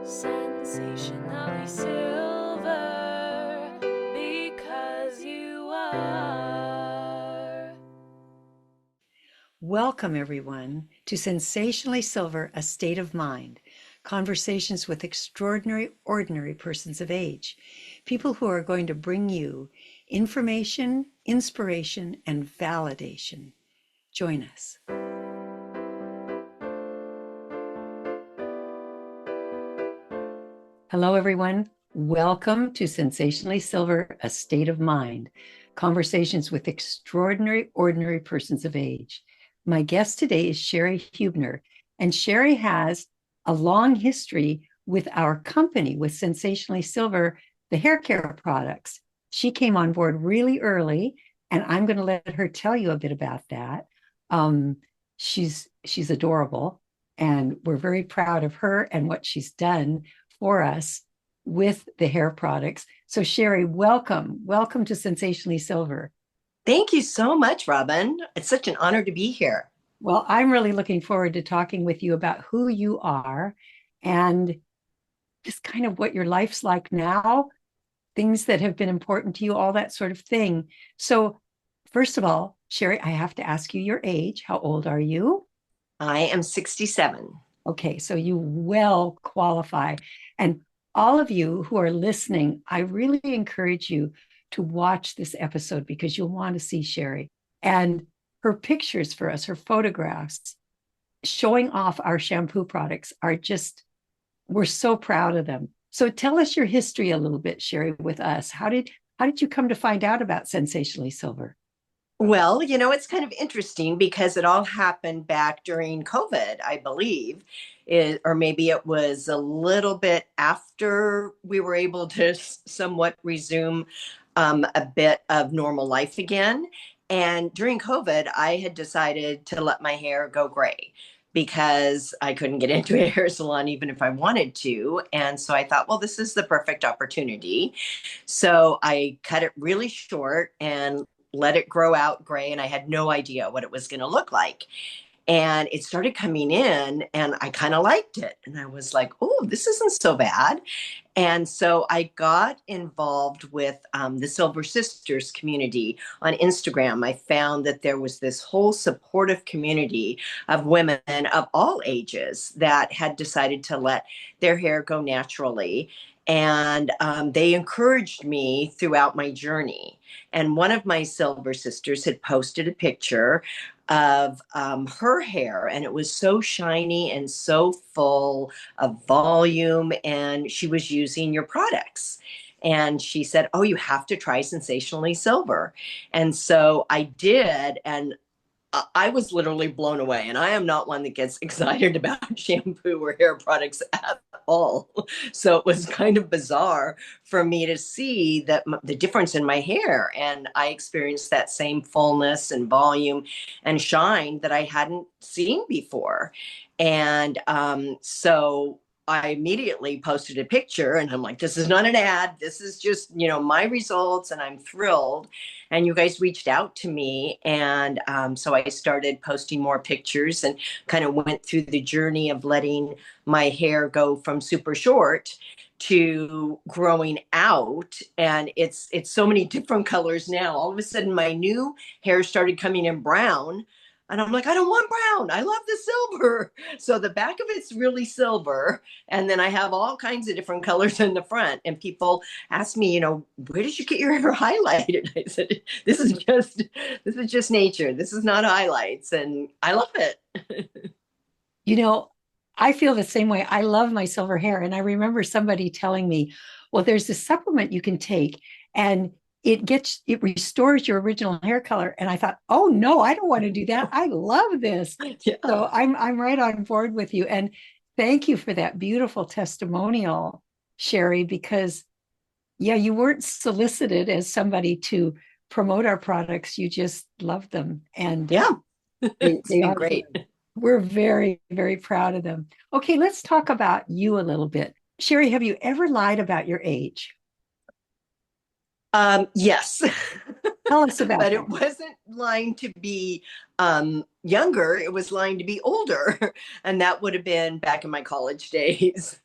Sensationally silver, because you are. Welcome, everyone, to Sensationally Silver, A State of Mind, conversations with extraordinary, ordinary persons of age, people who are going to bring you information, inspiration, and validation. Join us. Hello, everyone. Welcome to Sensationally Silver, A State of Mind, conversations with extraordinary, ordinary persons of age. My guest today is Sherri Hubner, and Sherri has a long history with our company, with Sensationally Silver, the hair care products. She came on board really early, and I'm going to let her tell you a bit about that. She's adorable, and we're very proud of her and what she's done for us with the hair products. So Sherri, welcome. Welcome to Sensationally Silver. Thank you so much, Robin. It's such an honor to be here. Well, I'm really looking forward to talking with you about who you are and just kind of what your life's like now, things that have been important to you, all that sort of thing. So first of all, Sherri, I have to ask you your age. How old are you? I am 67. Okay, so you well qualify. And all of you who are listening, I really encourage you to watch this episode because you'll want to see Sherri and her pictures for us, her photographs showing off our shampoo products are just, we're so proud of them. So tell us your history a little bit, Sherri, with us. How did you come to find out about Sensationally Silver? Well, it's kind of interesting because it all happened back during COVID, I believe. Or maybe it was a little bit after we were able to somewhat resume a bit of normal life again. And during COVID, I had decided to let my hair go gray because I couldn't get into a hair salon even if I wanted to. And so I thought, well, this is the perfect opportunity. So I cut it really short and let it grow out gray. And I had no idea what it was going to look like. And it started coming in and I kind of liked it. And I was like, oh, this isn't so bad. And so I got involved with the Silver Sisters community on Instagram. I found that there was this whole supportive community of women of all ages that had decided to let their hair go naturally. And they encouraged me throughout my journey. And one of my Silver Sisters had posted a picture of her hair, and it was so shiny and so full of volume, and she was using your products. And she said, oh, you have to try Sensationally Silver. And so I did, and I was literally blown away. And I am not one that gets excited about shampoo or hair products at all. So it was kind of bizarre for me to see that the difference in my hair. And I experienced that same fullness and volume and shine that I hadn't seen before. And so I immediately posted a picture and I'm like, this is not an ad. This is just, my results. And I'm thrilled. And you guys reached out to me. And so I started posting more pictures and kind of went through the journey of letting my hair go from super short to growing out. And it's so many different colors now. All of a sudden, my new hair started coming in brown. And I'm like, I don't want brown. I love the silver. So the back of it's really silver. And then I have all kinds of different colors in the front. And people ask me, where did you get your hair highlighted? I said, this is just nature. This is not highlights. And I love it. You know, I feel the same way. I love my silver hair. And I remember somebody telling me, well, there's this supplement you can take and it restores your original hair color. And I thought, oh no, I don't want to do that. I love this. Yeah. So I'm right on board with you. And thank you for that beautiful testimonial, Sherri, because yeah, you weren't solicited as somebody to promote our products. You just love them. And Yeah. It's they been are great. good. We're very, very proud of them. Okay, let's talk about you a little bit. Sherri, have you ever lied about your age? Yes. Tell us about But that. it wasn't lying to be younger. It was lying to be older. And that would have been back in my college days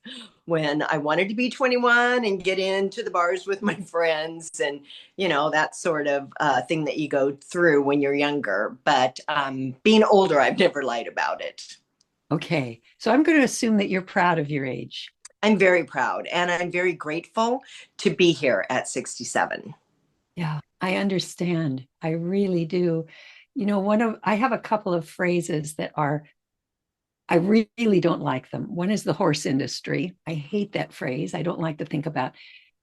when I wanted to be 21 and get into the bars with my friends and, that sort of thing that you go through when you're younger. But being older, I've never lied about it. Okay. So I'm going to assume that you're proud of your age. I'm very proud and I'm very grateful to be here at 67. Yeah, I understand. I really do. I have a couple of phrases that I really don't like them. One is the horse industry. I hate that phrase. I don't like to think about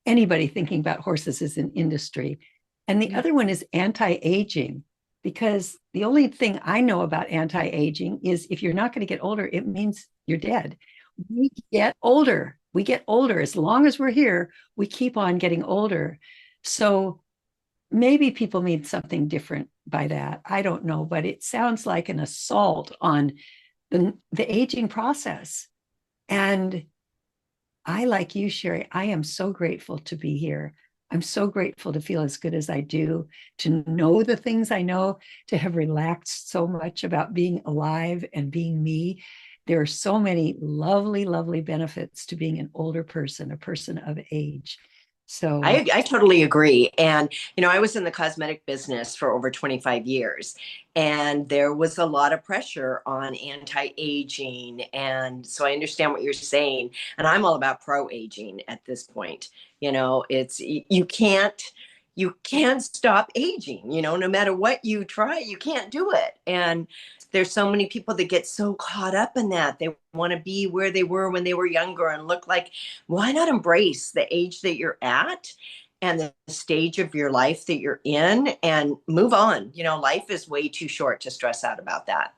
anybody thinking about horses as an industry. And the other one is anti-aging, because the only thing I know about anti-aging is if you're not going to get older, it means you're dead. We get older. We get older. As long as we're here, we keep on getting older. So maybe people mean something different by that. I don't know, but it sounds like an assault on the aging process. And I, like you, Sherri, I am so grateful to be here. I'm so grateful to feel as good as I do, to know the things I know, to have relaxed so much about being alive and being me. There are so many lovely, lovely benefits to being an older person, a person of age. So, I totally agree. And, I was in the cosmetic business for over 25 years, and there was a lot of pressure on anti-aging. And so I understand what you're saying. And I'm all about pro-aging at this point. It's you can't stop aging, no matter what you try, you can't do it. And there's so many people that get so caught up in that. They want to be where they were when they were younger and look like, why not embrace the age that you're at and the stage of your life that you're in and move on? Life is way too short to stress out about that.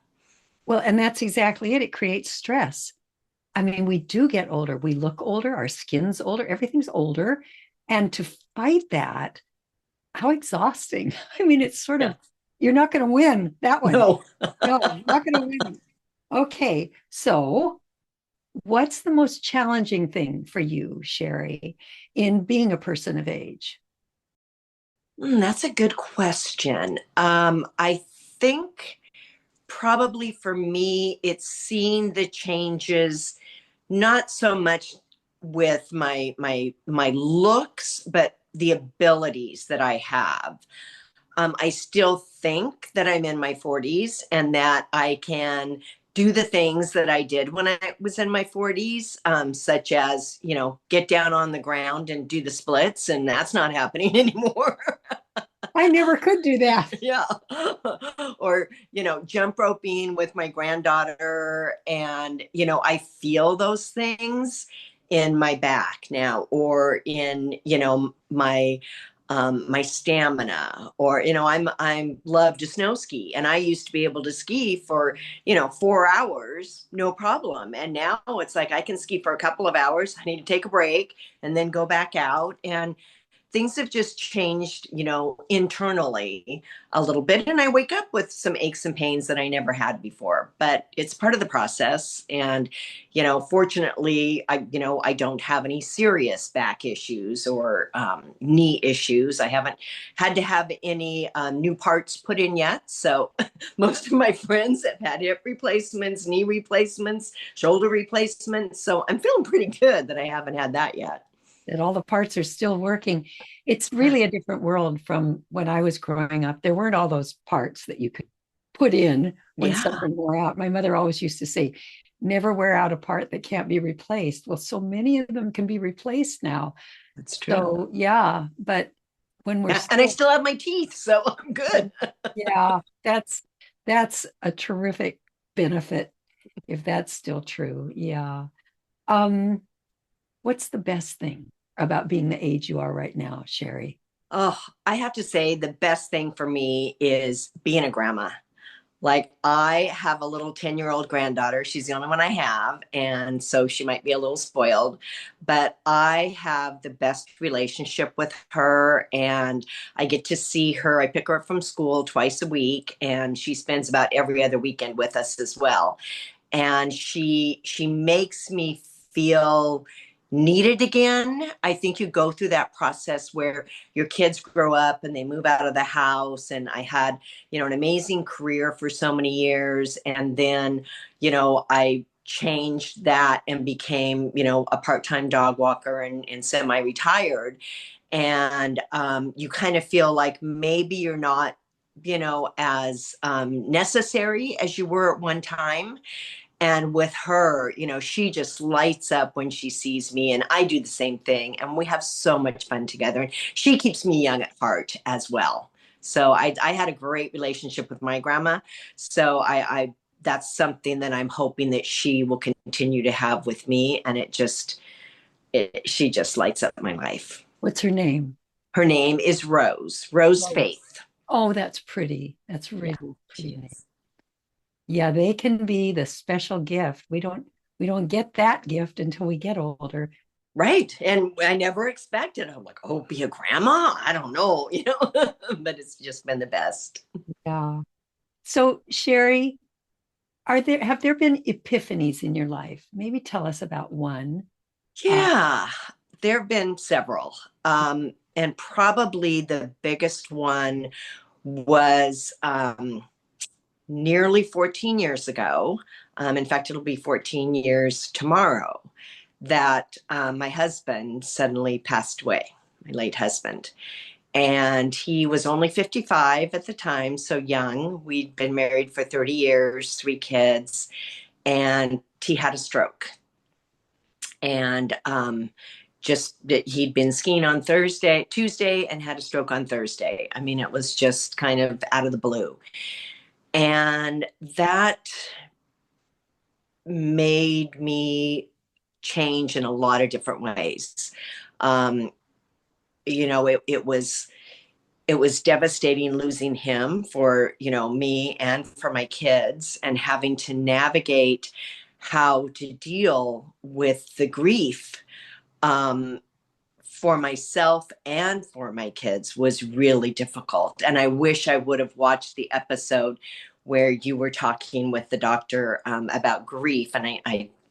well, and that's exactly it. It creates stress. I mean, we do get older. We look older, our skin's older, everything's older. And to fight that, how exhausting. I mean, it's sort Yeah. of, you're not going to win that one. No. No, you're not going to win. Okay. So, what's the most challenging thing for you, Sherri, in being a person of age? That's a good question. I think probably for me, it's seeing the changes, not so much with my looks, but the abilities that I have. I still think that I'm in my 40s and that I can do the things that I did when I was in my 40s, such as, get down on the ground and do the splits, and that's not happening anymore. I never could do that. Yeah. Or, jump roping with my granddaughter. And, I feel those things in my back now, or in, my stamina, or, I'm love to snow ski. And I used to be able to ski for, 4 hours, no problem. And now it's like I can ski for a couple of hours. I need to take a break and then go back out. And things have just changed, internally a little bit. And I wake up with some aches and pains that I never had before, but it's part of the process. And, fortunately, I don't have any serious back issues or knee issues. I haven't had to have any new parts put in yet. So most of my friends have had hip replacements, knee replacements, shoulder replacements. So I'm feeling pretty good that I haven't had that yet. That all the parts are still working. It's really a different world from when I was growing up. There weren't all those parts that you could put in when Yeah, something wore out. My mother always used to say, never wear out a part that can't be replaced. Well, so many of them can be replaced now. that's true. So, yeah, but when we're Yeah, and I still, still have my teeth, so I'm good. yeah, that's a terrific benefit if that's still true. Yeah. Um, what's the best thing about being the age you are right now, Sherri? Oh, I have to say the best thing for me is being a grandma. Like, I have a little 10-year-old granddaughter. She's the only one I have. And so she might be a little spoiled, but I have the best relationship with her. And I get to see her. I pick her up from school twice a week, and she spends about every other weekend with us as well. And she makes me feel needed again. I think you go through that process where your kids grow up and they move out of the house. And I had, an amazing career for so many years. And then, I changed that and became, a part-time dog walker and semi-retired. And you kind of feel like maybe you're not, as necessary as you were at one time. And with her, she just lights up when she sees me, and I do the same thing. And we have so much fun together. And she keeps me young at heart as well. So I had a great relationship with my grandma. So I that's something that I'm hoping that she will continue to have with me. And she just lights up my life. What's her name? Her name is Rose Faith. Oh, that's pretty. That's really She pretty. is. Yeah, they can be the special gift. We don't get that gift until we get older. Right. And I never expected. I'm like, oh, be a grandma? I don't know, but it's just been the best. Yeah. So, Sherri, have there been epiphanies in your life? Maybe tell us about one. Yeah, there have been several. And probably the biggest one was nearly 14 years ago. In fact, it'll be 14 years tomorrow that my husband suddenly passed away, my late husband. And he was only 55 at the time, so young. We'd been married for 30 years, 3 kids, and he had a stroke. And just that he'd been skiing on Tuesday, and had a stroke on Thursday. I mean, it was just kind of out of the blue. And that made me change in a lot of different ways. Um, it was devastating losing him for me and for my kids, and having to navigate how to deal with the grief um, for myself and for my kids was really difficult. And I wish I would have watched the episode where you were talking with the doctor about grief. And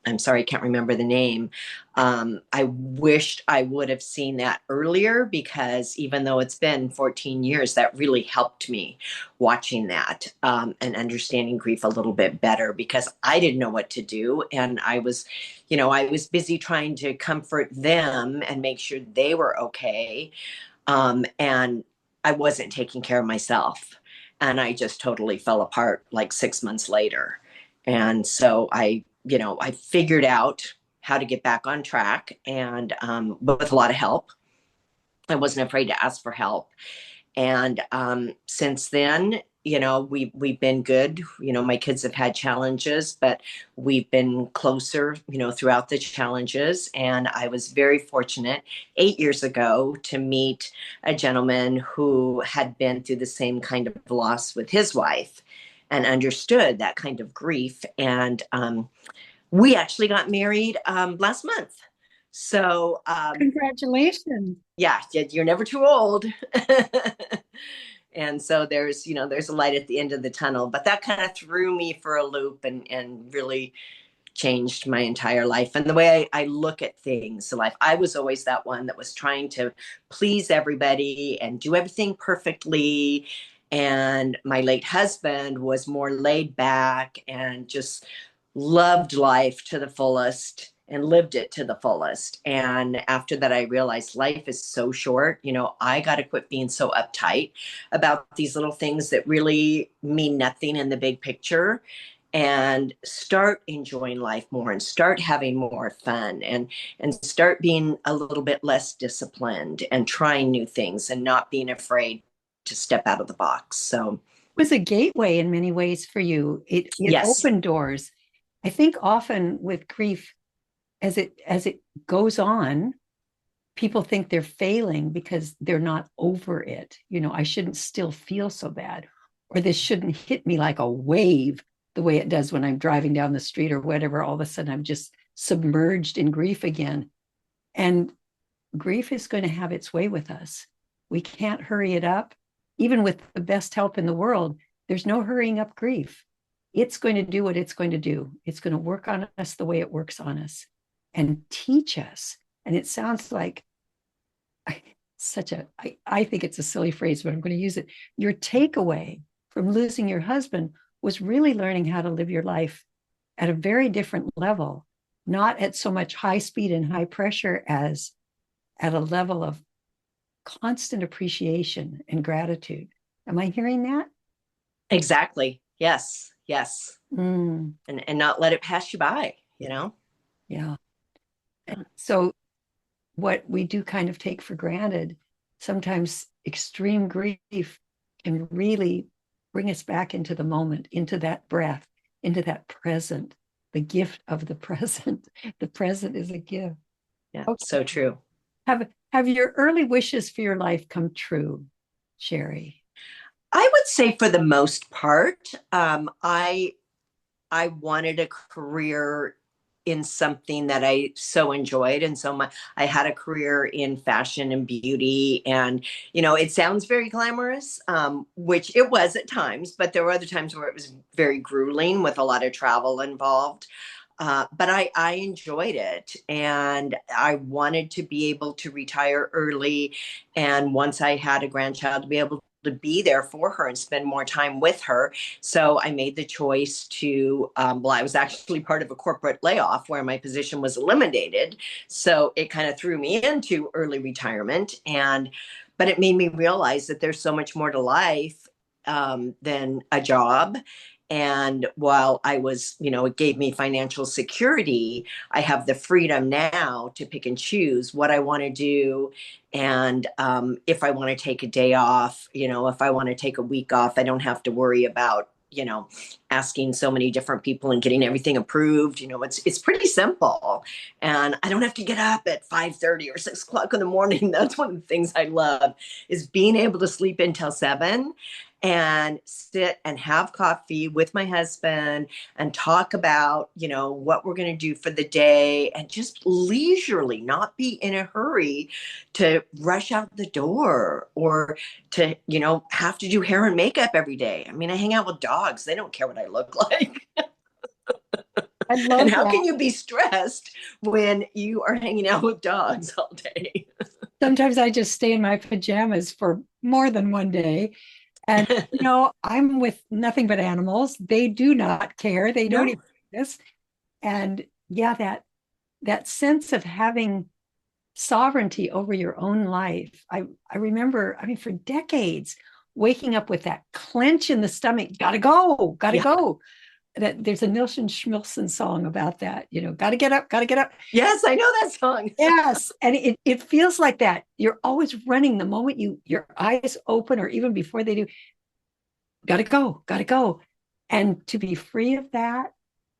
I'm sorry, I can't remember the name. I wished I would have seen that earlier, because even though it's been 14 years, that really helped me watching that and understanding grief a little bit better, because I didn't know what to do. And I was busy trying to comfort them and make sure they were okay. And I wasn't taking care of myself. And I just totally fell apart like 6 months later. And so I figured out how to get back on track, and with a lot of help. I wasn't afraid to ask for help. And since then, we've been good. My kids have had challenges, but we've been closer, throughout the challenges. And I was very fortunate 8 years ago to meet a gentleman who had been through the same kind of loss with his wife and understood that kind of grief. And we actually got married last month. So Congratulations. yeah, you're never too old. And so there's a light at the end of the tunnel. But that kind of threw me for a loop, and really changed my entire life and the way I look at things in life. I was always that one that was trying to please everybody and do everything perfectly. And my late husband was more laid back and just loved life to the fullest and lived it to the fullest. And after that, I realized life is so short. I got to quit being so uptight about these little things that really mean nothing in the big picture, and start enjoying life more, and start having more fun, and start being a little bit less disciplined, and trying new things, and not being afraid to step out of the box. So It was a gateway in many ways for you. It yes. opened doors. I think often with grief, as it goes on, people think they're failing because they're not over it. I shouldn't still feel so bad, or this shouldn't hit me like a wave the way it does when I'm driving down the street or whatever. All of a sudden, I'm just submerged in grief again. And grief is going to have its way with us. We can't hurry it up. Even with the best help in the world, there's no hurrying up grief. It's going to do what it's going to do. It's going to work on us the way it works on us, and teach us And it sounds like I think it's a silly phrase, but I'm going to use it. Your takeaway from losing your husband was really learning how to live your life at a very different level, not at so much high speed and high pressure as at a level of constant appreciation and gratitude. Am I hearing that? Exactly. Yes. Yes. Mm, And not let it pass you by, you know? yeah. And so what we do kind of take for granted, sometimes extreme grief can really bring us back into the moment, into that breath, into that present, the gift of the present. The present is a gift. Yeah. Okay. So true. Have your early wishes for your life come true, Sherri? I would say for the most part, I wanted a career in something that I so enjoyed. And so I had a career in fashion and beauty. And, you know, it sounds very glamorous, which it was at times, but there were other times where it was very grueling with a lot of travel involved. But I enjoyed it, and I wanted to be able to retire early. And once I had a grandchild, to be able to be there for her and spend more time with her. So I made the choice to, well, I was actually part of a corporate layoff where my position was eliminated. So it kind of threw me into early retirement. But it made me realize that there's so much more to life than a job. And while I was, you know, it gave me financial security, I have the freedom now to pick and choose what I want to do. And if I want to take a day off, you know, if I want to take a week off, I don't have to worry about, you know, asking so many different people and getting everything approved. You know, it's pretty simple. And I don't have to get up at 5:30 or 6 o'clock in the morning. That's one of the things I love, is being able to sleep until 7 and sit and have coffee with my husband and talk about, you know, what we're going to do for the day, and just leisurely, not be in a hurry to rush out the door or to, you know, have to do hair and makeup every day. I mean, I hang out with dogs. They don't care what I look like. I And love how that. can you be stressed when you are hanging out with dogs all day? Sometimes I just stay in my pajamas for more than one day. And, you know, I'm with nothing but animals. They do not care. They don't No. even do this. And yeah, that sense of having sovereignty over your own life. I remember, I mean, for decades, waking up with that clench in the stomach, gotta go, gotta Yeah. go. That there's a Nilsson Schmilsson song about that, you know, gotta get up, gotta get up. Yes, I know that song. Yes. And it feels like that. You're always running the moment your eyes open, or even before they do, gotta go, gotta go. And to be free of that,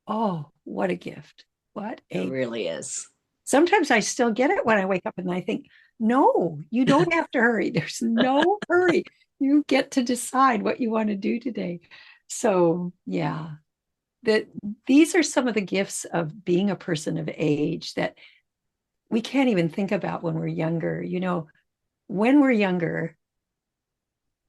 oh, what a gift. What It a really is. Sometimes I still get it when I wake up and I think, no, you don't have to hurry. There's no hurry. You get to decide what you want to do today. So, yeah, that these are some of the gifts of being a person of age that we can't even think about when we're younger. You know, when we're younger,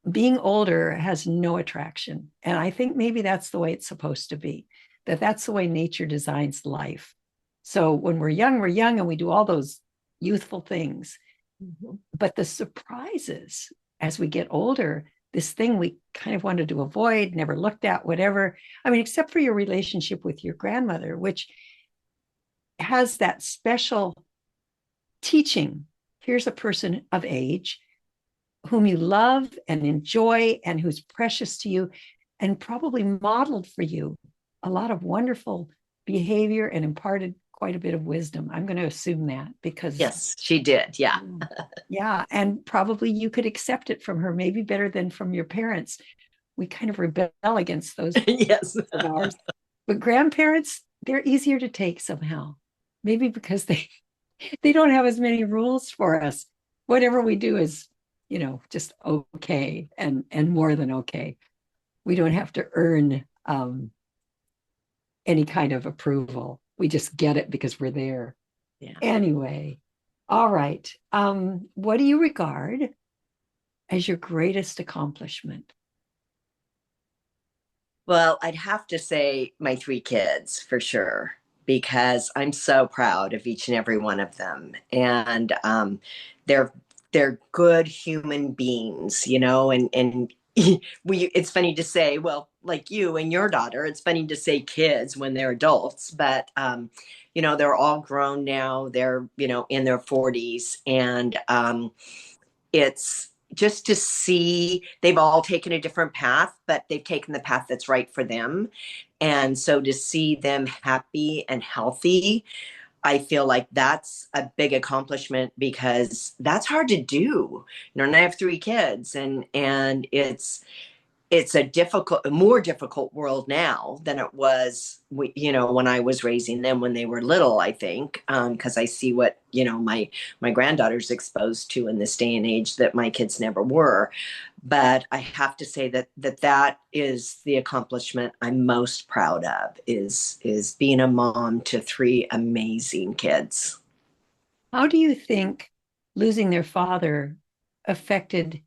being older has no attraction. And I think maybe that's the way it's supposed to be, that's the way nature designs life. So when we're young and we do all those youthful things. Mm-hmm. But the surprises as we get older, this thing we kind of wanted to avoid, never looked at, whatever. I mean, except for your relationship with your grandmother, which has that special teaching. Here's a person of age whom you love and enjoy and who's precious to you, and probably modeled for you a lot of wonderful behavior and imparted quite a bit of wisdom. I'm going to assume that, because Yes, she did. Yeah. yeah, and probably you could accept it from her, maybe better than from your parents. We kind of rebel against those Yes. of ours. But grandparents, they're easier to take somehow. Maybe because they don't have as many rules for us. Whatever we do is, you know, just okay, and more than okay. We don't have to earn any kind of approval. We just get it because we're there. Yeah. Anyway, all right. What do you regard as your greatest accomplishment? Well, I'd have to say my 3 kids for sure. because I'm so proud of each and every one of them. And they're they're good human beings, and it's funny to say, well, like you and your daughter, it's funny to say kids when they're adults, but they're all grown now. They're, in their 40s, and it's just to see they've all taken a different path, but they've taken the path that's right for them. And so to see them happy and healthy, I feel like that's a big accomplishment, because that's hard to do. And I have 3 kids, and it's a more difficult world now than it was, when I was raising them when they were little, I think, because I see what, my granddaughter's exposed to in this day and age that my kids never were. But I have to say that is the accomplishment I'm most proud of, is being a mom to 3 amazing kids. How do you think losing their father affected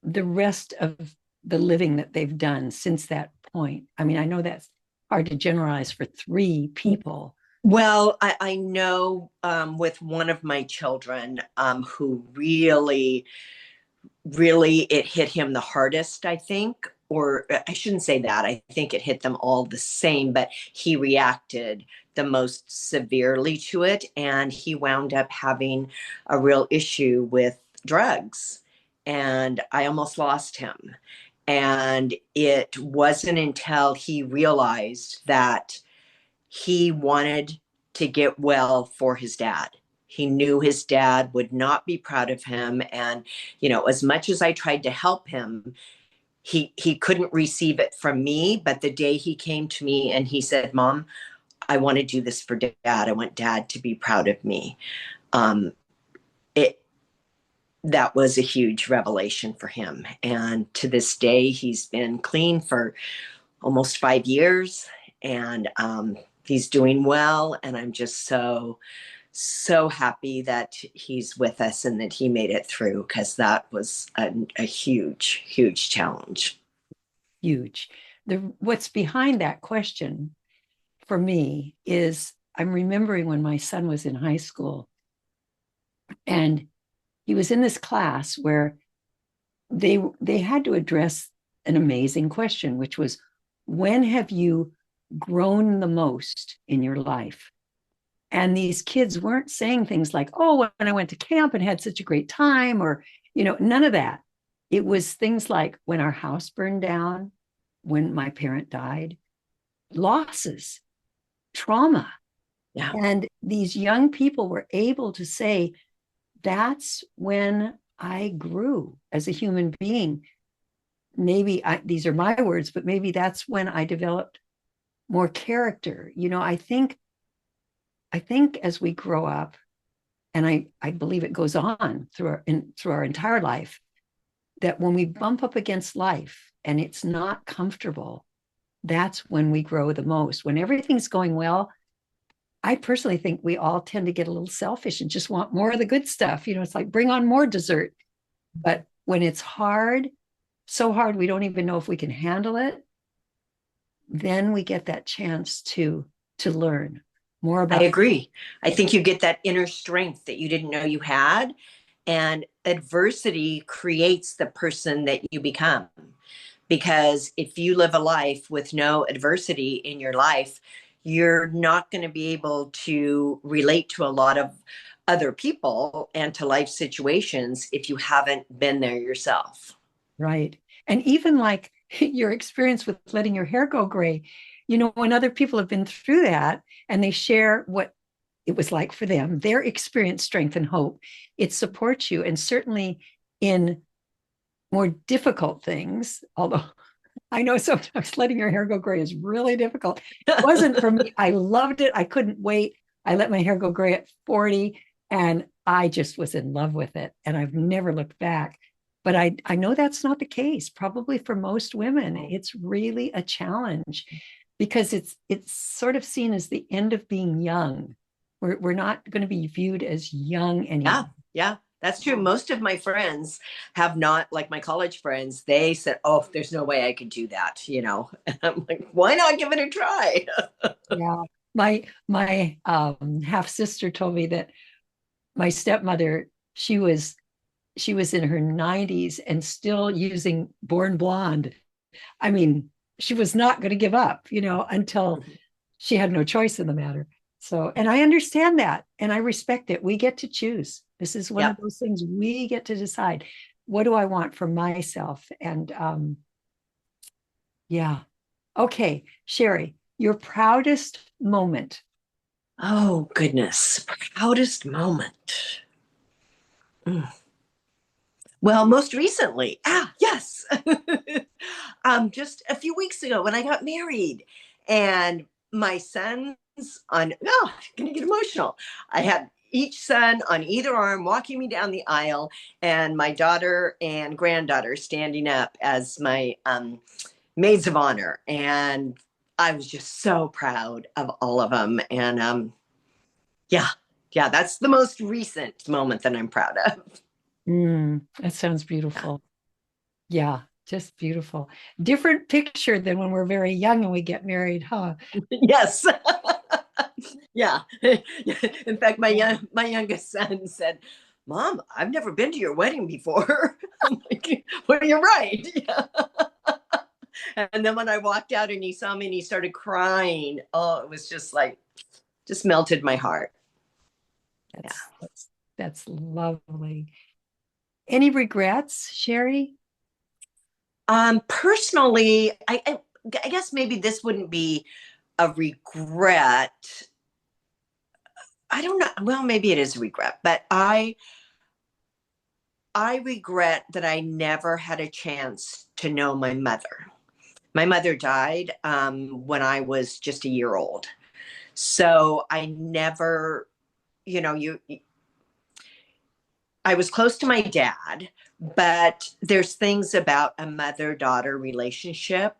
the rest of the living that they've done since that point? I mean, I know that's hard to generalize for 3 people. Well, I know, with one of my children, who really, really, it hit him the hardest, I think. Or I shouldn't say that. I think it hit them all the same, but he reacted the most severely to it. And he wound up having a real issue with drugs. And I almost lost him. And it wasn't until he realized that he wanted to get well for his dad. He knew his dad would not be proud of him. And, as much as I tried to help him, he couldn't receive it from me. But the day he came to me and he said, "Mom, I want to do this for dad. I want dad to be proud of me." It That was a huge revelation for him. And to this day, he's been clean for almost 5 years, and he's doing well. And I'm just so happy that he's with us and that he made it through, because that was a huge, huge challenge. Huge. What's behind that question for me is I'm remembering when my son was in high school, and he was in this class where they had to address an amazing question, which was, when have you grown the most in your life? And these kids weren't saying things like, "Oh, when I went to camp and had such a great time," or, none of that. It was things like when our house burned down, when my parent died, losses, trauma. Yeah. And these young people were able to say, that's when I grew as a human being. Maybe these are my words, but maybe that's when I developed more character. I think as we grow up, and I believe it goes on through our entire life, that when we bump up against life and it's not comfortable, that's when we grow the most. When everything's going well, I personally think we all tend to get a little selfish and just want more of the good stuff. It's like, bring on more dessert. But when it's hard, so hard we don't even know if we can handle it, then we get that chance to learn more about. I agree. I think you get that inner strength that you didn't know you had. And adversity creates the person that you become. Because if you live a life with no adversity in your life, you're not going to be able to relate to a lot of other people and to life situations if you haven't been there yourself. Right. And even like your experience with letting your hair go gray, when other people have been through that and they share what it was like for them, their experience, strength, and hope, it supports you. And certainly in more difficult things, although I know sometimes letting your hair go gray is really difficult. It wasn't for me. I loved it. I couldn't wait. I let my hair go gray at 40, and I just was in love with it. And I've never looked back. But I know that's not the case. Probably for most women, it's really a challenge, because it's sort of seen as the end of being young. We're not going to be viewed as young anymore. Yeah. That's true. Most of my friends have not, like my college friends, they said, "Oh, there's no way I could do that." And I'm like, why not give it a try? Yeah. my half sister told me that my stepmother, she was in her 90s and still using Born Blonde. I mean, she was not going to give up, until she had no choice in the matter. So, and I understand that and I respect it. We get to choose. This is one of Yep. those things we get to decide. What do I want for myself? And yeah. Okay, Sherri, your proudest moment. Oh, goodness. Proudest moment. Mm. Well, most recently, yes, just a few weeks ago when I got married, and my sons I'm gonna get emotional. I had each son on either arm walking me down the aisle, and my daughter and granddaughter standing up as my maids of honor, and I was just so proud of all of them, and yeah, yeah, that's the most recent moment that I'm proud of. That sounds Yeah. beautiful. Yeah, just beautiful. Different picture than when we're very young and we get married, huh? Yes. Yeah. In fact, my youngest son said, "Mom, I've never been to your wedding before." I'm like, "Well, you're right." Yeah. And then when I walked out and he saw me and he started crying, oh, it was just like, just melted my heart. Yeah. That's lovely. Any regrets, Sherri? Personally, I guess maybe this wouldn't be a regret. I don't know. Well, maybe it is a regret, but I regret that I never had a chance to know my mother. My mother died when I was just a year old. So I never, you know, I was close to my dad, but there's things about a mother daughter relationship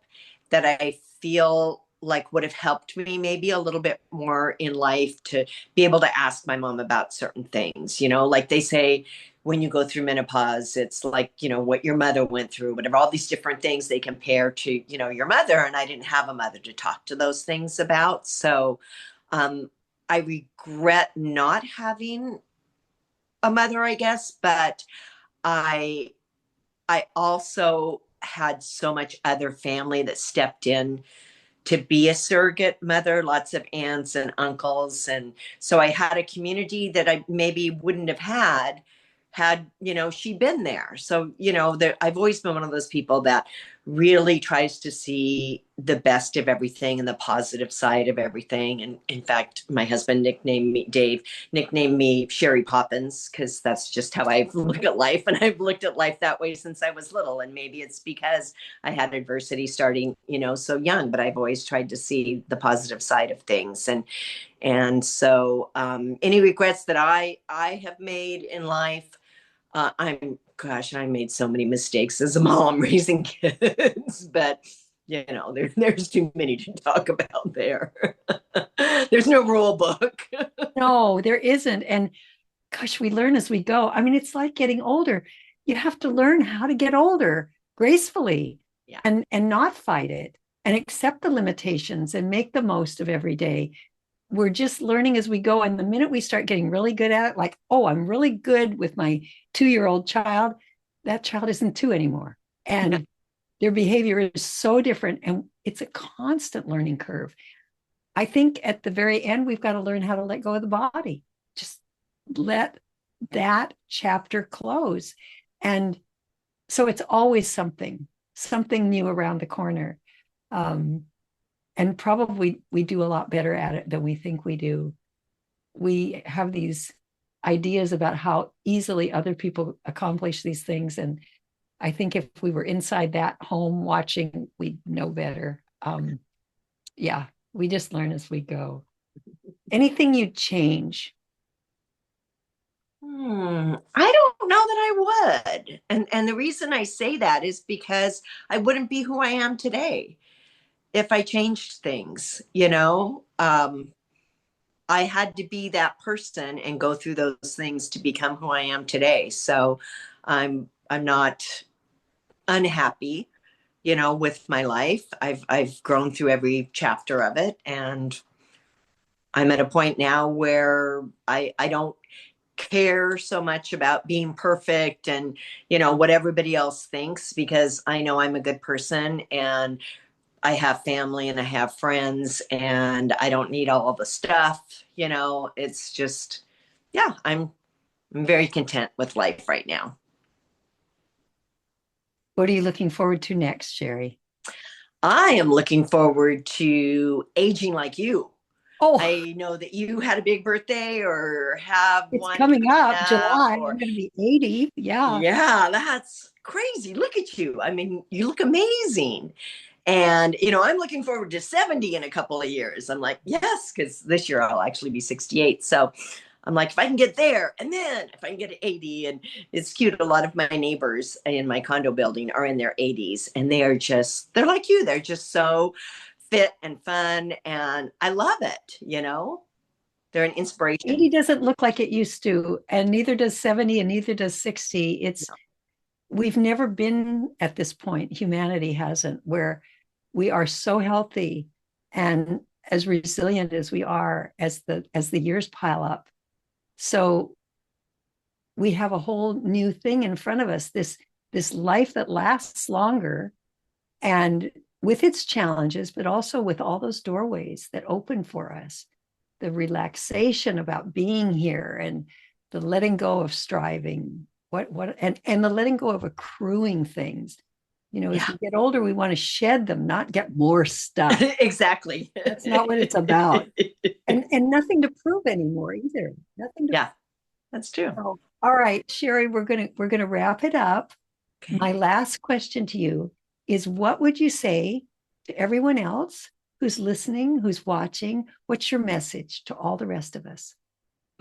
that I feel like would have helped me maybe a little bit more in life to be able to ask my mom about certain things. Like they say, when you go through menopause, it's like, what your mother went through, whatever, all these different things they compare to, your mother. And I didn't have a mother to talk to those things about. So um, I regret not having a mother, I guess, but I I also had so much other family that stepped in to be a surrogate mother, lots of aunts and uncles. And so I had a community that I maybe wouldn't have had she been there. So I've always been one of those people that really tries to see the best of everything and the positive side of everything. And in fact, my husband nicknamed me Sherri Poppins, because that's just how I look at life, and I've looked at life that way since I was little. And maybe it's because I had adversity starting so young, but I've always tried to see the positive side of things. And so any regrets that I have made in life, I made so many mistakes as a mom raising kids, but there's too many to talk about there. There's no rule book. No, there isn't. And gosh, we learn as we go. I mean, it's like getting older. You have to learn how to get older gracefully Yeah. and not fight it and accept the limitations and make the most of every day. We're just learning as we go. And the minute we start getting really good at it, like, oh, I'm really good with my 2-year-old child, that child isn't two anymore. And their behavior is so different. And it's a constant learning curve. I think at the very end, we've got to learn how to let go of the body. Just let that chapter close. And so it's always something new around the corner. Um, and probably we do a lot better at it than we think we do. We have these ideas about how easily other people accomplish these things. And I think if we were inside that home watching, we'd know better. Yeah, we just learn as we go. Anything you'd change? I don't know that I would. And the reason I say that is because I wouldn't be who I am today if I changed things. I had to be that person and go through those things to become who I am today. So I'm not unhappy, with my life. I've grown through every chapter of it, and I'm at a point now where I don't care so much about being perfect and what everybody else thinks, because I know I'm a good person and I have family and I have friends and I don't need all the stuff. It's just, yeah, I'm very content with life right now. What are you looking forward to next, Sherri? I am looking forward to aging like you. Oh, I know that you had a big birthday or have it's one coming coming up, up, July. or I'm going to be 80. Yeah. yeah, that's crazy. Look at you. I mean, you look amazing. And, I'm looking forward to 70 in a couple of years. I'm like, yes, because this year I'll actually be 68. So I'm like, if I can get there, and then if I can get to 80, and it's cute. A lot of my neighbors in my condo building are in their 80s, and they're like you. They're just so fit and fun. And I love it. They're an inspiration. 80 doesn't look like it used to, and neither does 70, and neither does 60. We've never been at this point, humanity hasn't, where we are so healthy and as resilient as we are as the years pile up. So we have a whole new thing in front of us, this life that lasts longer, and with its challenges, but also with all those doorways that open for us, the relaxation about being here, and the letting go of striving, and the letting go of accruing things. As Yeah, we get older, we want to shed them, not get more stuff. exactly. That's not what it's about. And nothing to prove anymore either. Nothing to Yeah, that's true. prove. All right, Sherri, we're gonna wrap it up. Okay. My last question to you is, what would you say to everyone else who's listening, who's watching? What's your message to all the rest of us?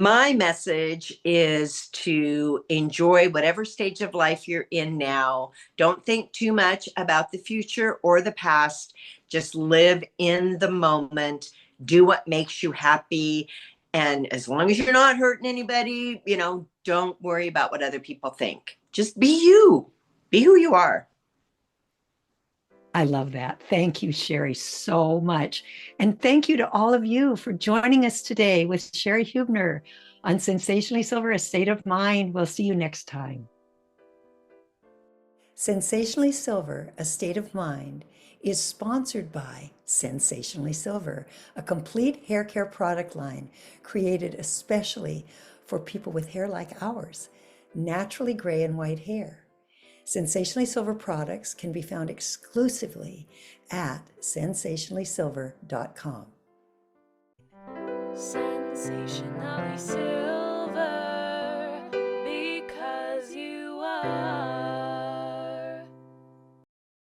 My message is to enjoy whatever stage of life you're in now. Don't think too much about the future or the past. Just live in the moment. Do what makes you happy. And as long as you're not hurting anybody, don't worry about what other people think. Just be you, be who you are. I love that. Thank you, Sherri, so much. And thank you to all of you for joining us today with Sherri Hubner on Sensationally Silver, A State of Mind. We'll see you next time. Sensationally Silver, A State of Mind is sponsored by Sensationally Silver, a complete hair care product line created especially for people with hair like ours, naturally gray and white hair. Sensationally Silver products can be found exclusively at sensationallysilver.com. Sensationally silver.